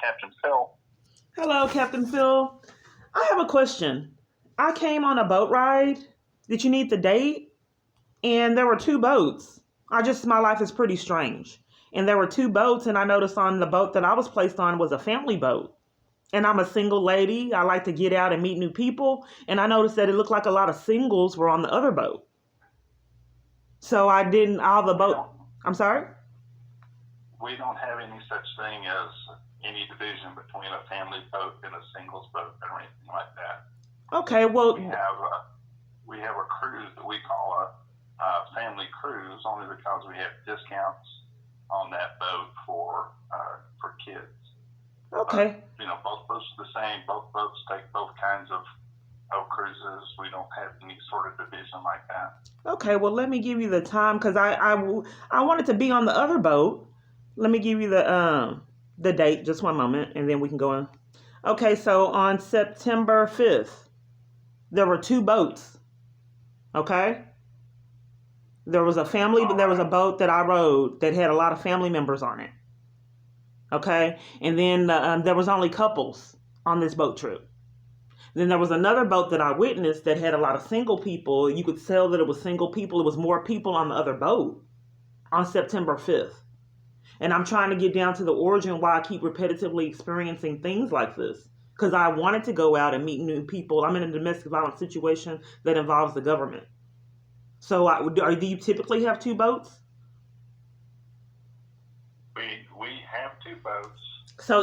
Captain Phil. Hello, Captain Phil. I have a question. I came on a boat ride. Did you need the date? And there were two boats. My life is pretty strange. And there were two boats, and I noticed on the boat that I was placed on was a family boat. And I'm a single lady. I like to get out and meet new people. And I noticed that it looked like a lot of singles were on the other boat. So I didn't, all the boat. I'm sorry? We don't have any such thing as any division between a family boat and a singles boat or anything like that. Okay, well. We have a cruise that we call a family cruise only because we have discounts on that boat for kids. Okay. Both boats are the same. Both boats take both kinds of cruises. We don't have any sort of division like that. Okay, well, let me give you the time because I wanted to be on the other boat. Let me give you the date. Just one moment, and then we can go on. Okay, so on September 5th, there were two boats. Okay? There was a boat that I rode that had a lot of family members on it. Okay? And then there was only couples on this boat trip. Then there was another boat that I witnessed that had a lot of single people. You could tell that it was single people. It was more people on the other boat on September 5th. And I'm trying to get down to the origin why I keep repetitively experiencing things like this. Because I wanted to go out and meet new people. I'm in a domestic violence situation that involves the government. So do you typically have two boats? We have two boats. So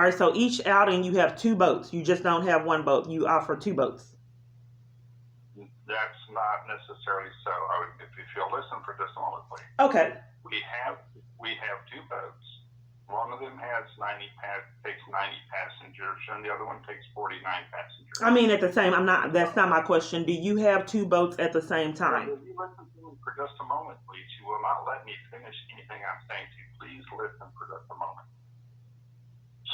so each outing you have two boats. You just don't have one boat. You offer two boats. That's not necessarily so. If you'll listen for just a moment, please. Okay. We have two boats. One of them takes 90 passengers, and the other one takes 49 passengers. I mean, that's not my question. Do you have two boats at the same time? If you listen to me for just a moment, please. You will not let me finish anything I'm saying to you. Please listen for just a moment.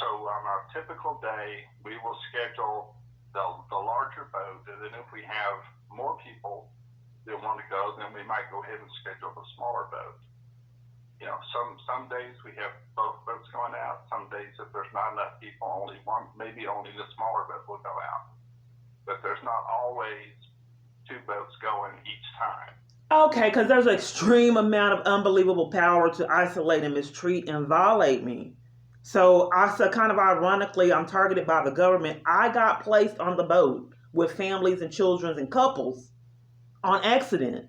So on a typical day, we will schedule the larger boat, and then if we have more people that want to go, then we might go ahead and schedule the smaller boat. Some days we have both boats going out. Some days, if there's not enough people, only the smaller boat will go out. But there's not always two boats going each time. Okay, because there's an extreme amount of unbelievable power to isolate and mistreat and violate me. So kind of ironically, I'm targeted by the government. I got placed on the boat with families and children and couples on accident.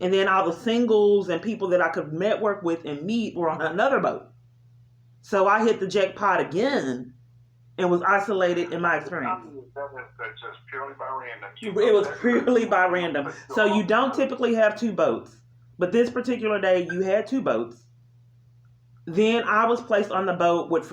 And then all the singles and people that I could network with and meet were on another boat. So I hit the jackpot again and was isolated in my experience. That's just purely by random. It was purely by random. So you don't typically have two boats. But this particular day, you had two boats. Then I was placed on the boat with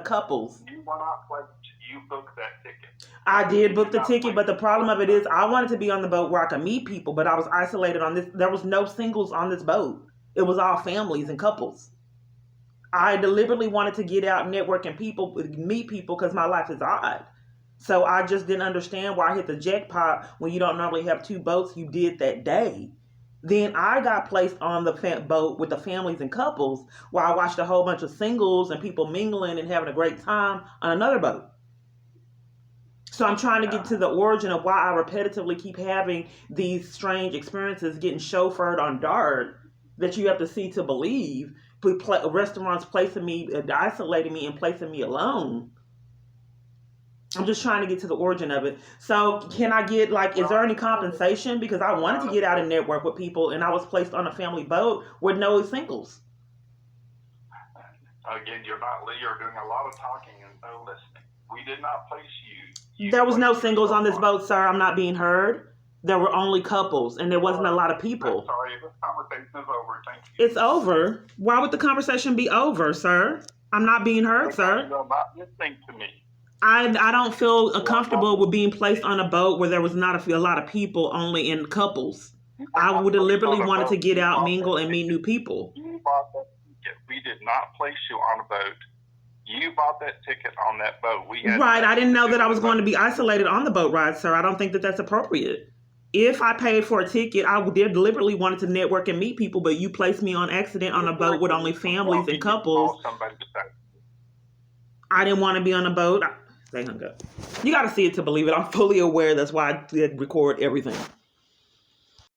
couples. You were not placed. You booked that ticket. I did book the ticket, but the problem of it is I wanted to be on the boat where I could meet people, but I was isolated on this. There was no singles on this boat. It was all families and couples. I deliberately wanted to get out, network, and meet people because my life is odd. So I just didn't understand why I hit the jackpot when you don't normally have two boats you did that day. Then I got placed on the boat with the families and couples while I watched a whole bunch of singles and people mingling and having a great time on another boat. So I'm trying to get to the origin of why I repetitively keep having these strange experiences getting chauffeured on DART that you have to see to believe. Restaurants placing me, isolating me and placing me alone. I'm just trying to get to the origin of it. So can I get, is there any compensation? Because I wanted to get out and network with people and I was placed on a family boat with no singles. Again, you're doing a lot of talking and no listening. We did not place you. There was no singles on this boat, sir. I'm not being heard. There were only couples, and there wasn't a lot of people. I'm sorry, this conversation is over. Thank you. It's over? Why would the conversation be over, sir? I'm not being heard, sir. You're not listening to me. I don't feel comfortable with being placed on a boat where there was not a lot of people, only in couples. I would deliberately wanted to get out, mingle, and meet new people. You bought that ticket. We did not place you on a boat. You bought that ticket on that boat. Right. I didn't know that I was going to be isolated on the boat ride, sir. I don't think that that's appropriate. If I paid for a ticket, I deliberately wanted to network and meet people, but you placed me on accident on a boat with only families and couples. I didn't want to be on a boat. They hung up. You got to see it to believe it. I'm fully aware. That's why I record everything.